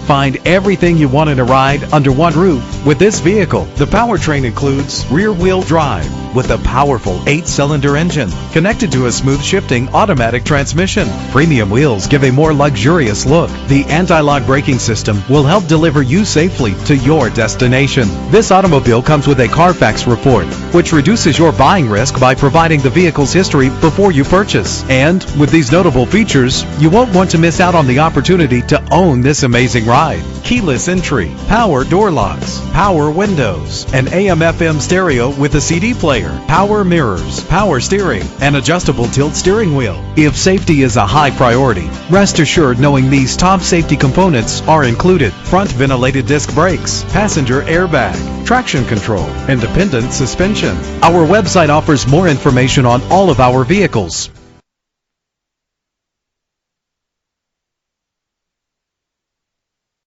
Find everything you want in a ride under one roof with this vehicle. The powertrain includes rear-wheel drive with a powerful 8-cylinder engine connected to a smooth shifting automatic transmission. Premium wheels give a more luxurious look. The anti-lock braking system will help deliver you safely to your destination. This automobile comes with a Carfax report, which reduces your buying risk by providing the vehicle's history before you purchase. And with these notable features, you won't want to miss out on the opportunity to own this amazing ride. Keyless entry, power door locks, power windows, an AM/FM stereo with a CD player, power mirrors, power steering, and adjustable tilt steering wheel. If safety is a high priority, rest assured knowing these top safety components are included: front ventilated disc brakes, passenger airbag, traction control, independent suspension. Our website offers more information on all of our vehicles.